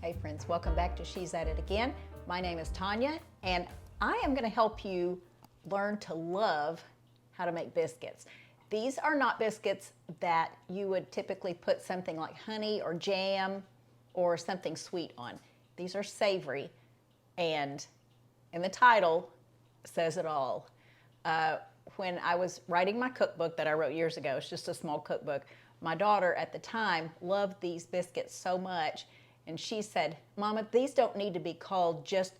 Hey friends, welcome back to She's At It Again. My name is Tanya, and I am going to help you learn to love how to make biscuits. These are not biscuits that you would typically put something like honey or jam or something sweet on. These are savory, and in the title says it all. When I was writing my cookbook that I wrote years ago, it's just a small cookbook, my daughter at the time loved these biscuits so much, and she said, "Mama, these don't need to be called just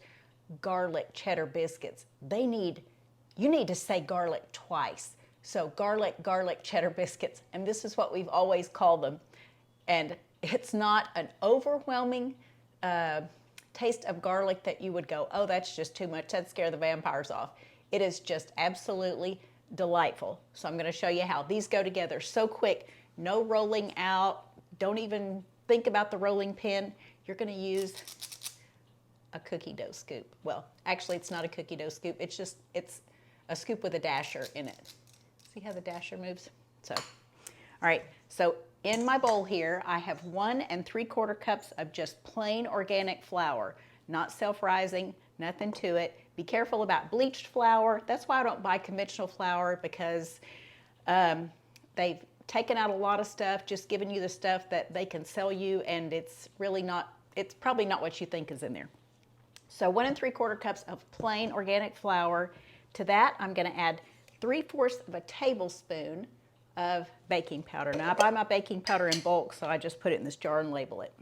garlic cheddar biscuits. You need to say garlic twice. So garlic cheddar biscuits." And this is what we've always called them. And it's not an overwhelming taste of garlic that you would go, "Oh, that's just too much. That'd scare the vampires off." It is just absolutely delightful. So I'm going to show you how. These go together so quick. No rolling out. Don't even think about the rolling pin. You're going to use a cookie dough scoop. Well, actually, it's not a cookie dough scoop. It's a scoop with a dasher in it. See how the dasher moves? So, all right. So in my bowl here, I have 1 3/4 cups of just plain organic flour, not self-rising, nothing to it. Be careful about bleached flour. That's why I don't buy conventional flour, because they've taken out a lot of stuff, just giving you the stuff that they can sell you, and it's really not, it's probably not what you think is in there. So 1 3/4 cups of plain organic flour. To that, I'm going to add 3/4 of a tablespoon of baking powder. Now, I buy my baking powder in bulk, so I just put it in this jar and label it.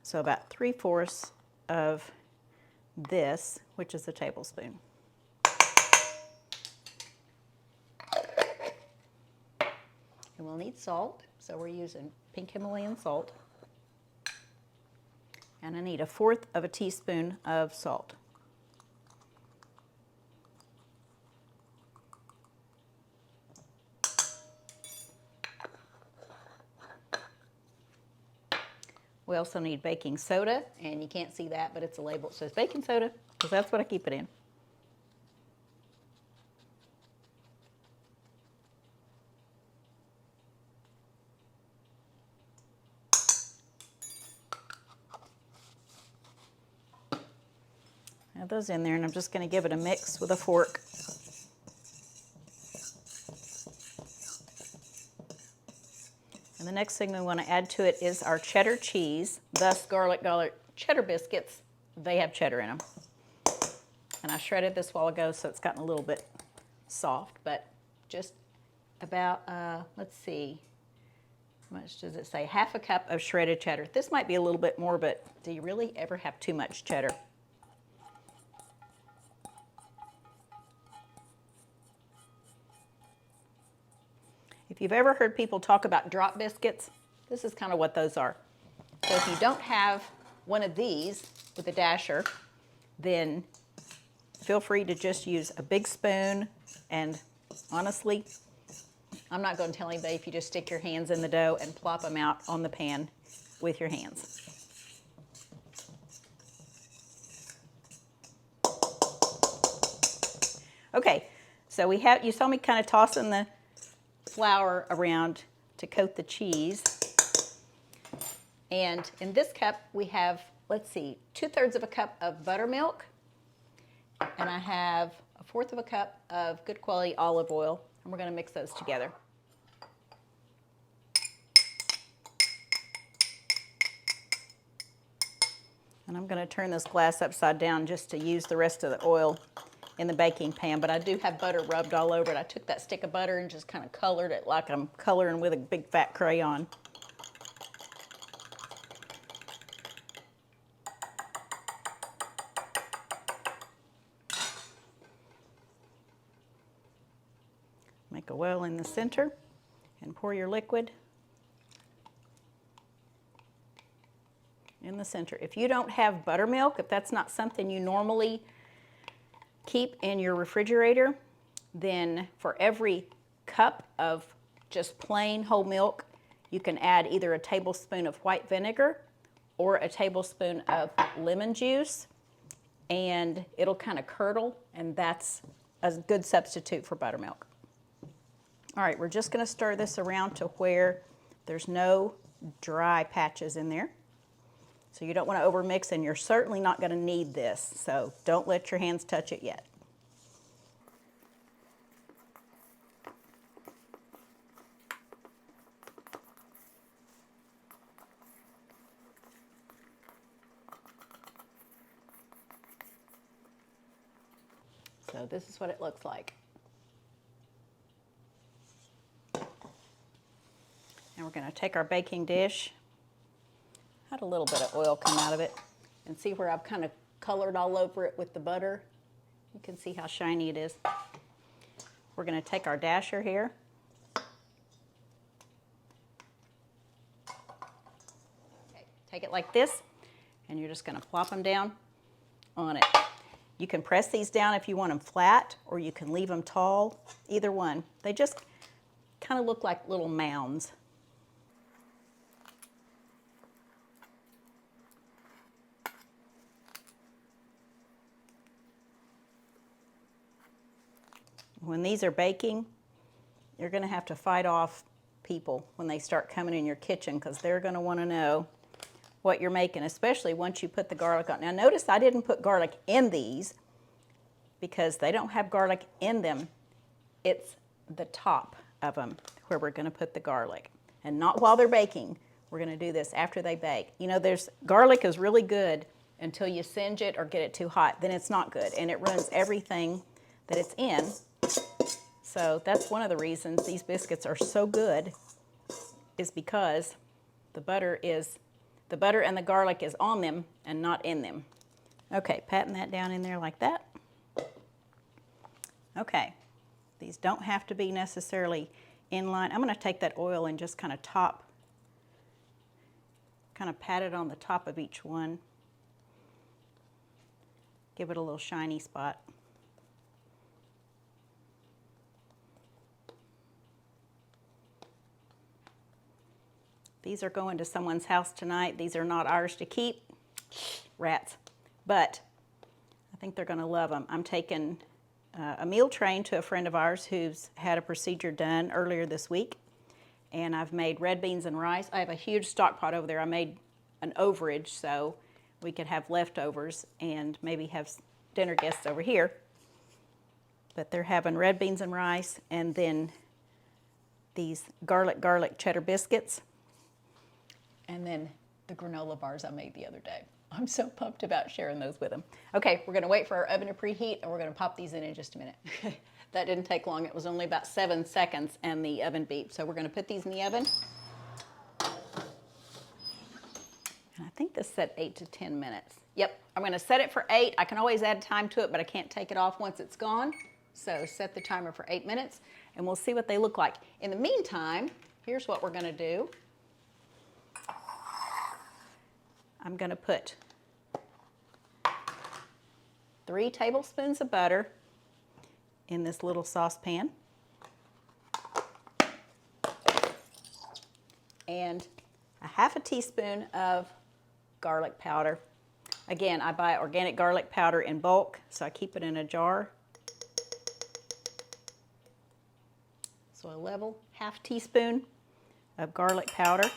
So about 3/4 of this, which is a tablespoon. And we'll need salt, so we're using pink Himalayan salt. And I need 1/4 of a teaspoon of salt. We also need baking soda, and you can't see that, but it's a label. It says baking soda, because that's what I keep it in. Add those in there, and I'm just going to give it a mix with a fork. And the next thing we want to add to it is our cheddar cheese, thus garlic cheddar biscuits. They have cheddar in them. And I shredded this a while ago, so it's gotten a little bit soft, but just about, let's see, how much does it say? 1/2 cup of shredded cheddar. This might be a little bit more, but do you really ever have too much cheddar? If you've ever heard people talk about drop biscuits, this is kind of what those are. So if you don't have one of these with a dasher, then feel free to just use a big spoon. And honestly, I'm not going to tell anybody if you just stick your hands in the dough and plop them out on the pan with your hands. Okay, so you saw me kind of tossing the flour around to coat the cheese. And in this cup we have, let's see, 2/3 of a cup of buttermilk, and I have 1/4 of a cup of good quality olive oil, and we're going to mix those together. And I'm going to turn this glass upside down just to use the rest of the oil in the baking pan, but I do have butter rubbed all over it. I took that stick of butter and just kind of colored it like I'm coloring with a big fat crayon. Make a well in the center and pour your liquid in the center. If you don't have buttermilk, if that's not something you normally keep in your refrigerator, then for every cup of just plain whole milk, you can add either a tablespoon of white vinegar or a tablespoon of lemon juice, and it'll kind of curdle, and that's a good substitute for buttermilk. All right, we're just going to stir this around to where there's no dry patches in there. So you don't want to overmix, and you're certainly not going to need this. So don't let your hands touch it yet. So this is what it looks like. And we're going to take our baking dish. Had a little bit of oil come out of it. And see where I've kind of colored all over it with the butter? You can see how shiny it is. We're going to take our dasher here. Okay, take it like this, and you're just going to plop them down on it. You can press these down if you want them flat, or you can leave them tall, either one. They just kind of look like little mounds. When these are baking, you're going to have to fight off people when they start coming in your kitchen, because they're going to want to know what you're making, especially once you put the garlic on. Now notice I didn't put garlic in these because they don't have garlic in them. It's the top of them where we're going to put the garlic, and not while they're baking. We're going to do this after they bake. You know, garlic is really good until you singe it or get it too hot. Then it's not good, and it ruins everything that it's in. So that's one of the reasons these biscuits are so good, is because the butter and the garlic is on them and not in them. Okay, patting that down in there like that. Okay, these don't have to be necessarily in line. I'm going to take that oil and just kind of pat it on the top of each one. Give it a little shiny spot. These are going to someone's house tonight. These are not ours to keep. Rats. But I think they're going to love them. I'm taking a meal train to a friend of ours who's had a procedure done earlier this week. And I've made red beans and rice. I have a huge stock pot over there. I made an overage so we could have leftovers and maybe have dinner guests over here. But they're having red beans and rice, and then these garlic cheddar biscuits. And then the granola bars I made the other day. I'm so pumped about sharing those with them. Okay, we're gonna wait for our oven to preheat, and we're gonna pop these in just a minute. That didn't take long. It was only about 7 seconds, and the oven beeped. So we're gonna put these in the oven. And I think this said 8 to 10 minutes. Yep, I'm gonna set it for 8. I can always add time to it, but I can't take it off once it's gone. So set the timer for 8 minutes, and we'll see what they look like. In the meantime, here's what we're gonna do. I'm going to put 3 tablespoons of butter in this little saucepan, and a half a teaspoon of garlic powder. Again, I buy organic garlic powder in bulk, so I keep it in a jar. So a level half teaspoon of garlic powder.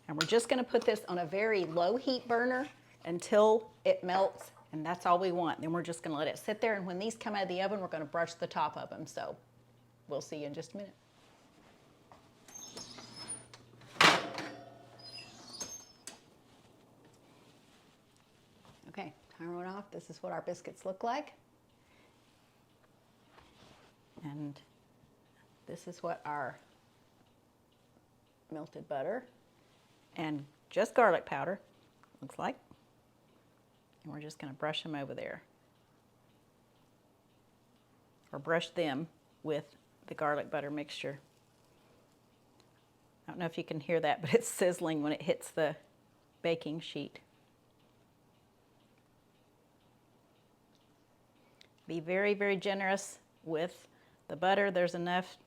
And we're just going to put this on a very low heat burner until it melts, and that's all we want. Then we're just going to let it sit there, and when these come out of the oven, we're going to brush the top of them. So we'll see you in just a minute. Okay, timer went off. This is what our biscuits look like. And this is what our melted butter and just garlic powder looks like. And we're just going to brush them over there. Or brush them with the garlic butter mixture. I don't know if you can hear that, but it's sizzling when it hits the baking sheet. Be very, very generous with the butter. There's enough,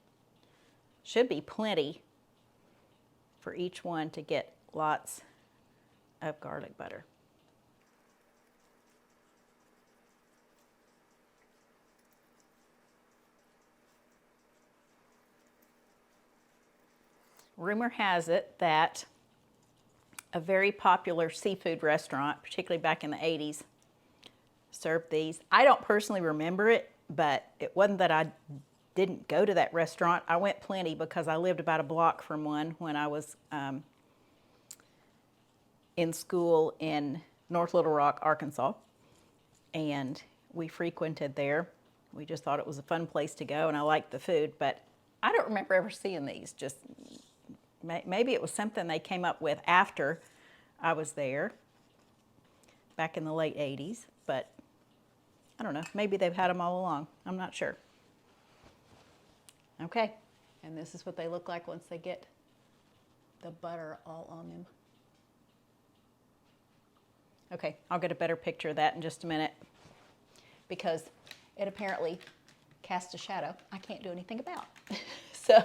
should be plenty for each one to get lots of garlic butter. Rumor has it that a very popular seafood restaurant, particularly back in the 80s, served these. I don't personally remember it, but it wasn't that I didn't go to that restaurant. I went plenty because I lived about a block from one when I was in school in North Little Rock, Arkansas, and we frequented there. We just thought it was a fun place to go, and I liked the food, but I don't remember ever seeing these. Just maybe it was something they came up with after I was there back in the late 80s, but I don't know. Maybe they've had them all along. I'm not sure. Okay, and this is what they look like once they get the butter all on them. Okay, I'll get a better picture of that in just a minute. Because it apparently casts a shadow I can't do anything about. So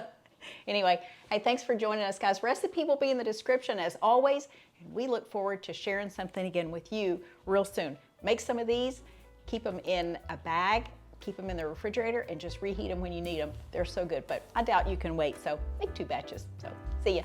anyway, hey, thanks for joining us, guys. Recipe will be in the description as always, and we look forward to sharing something again with you real soon. Make some of these, keep them in a bag, keep them in the refrigerator, and just reheat them when you need them. They're so good, but I doubt you can wait, so make 2 batches. So see ya.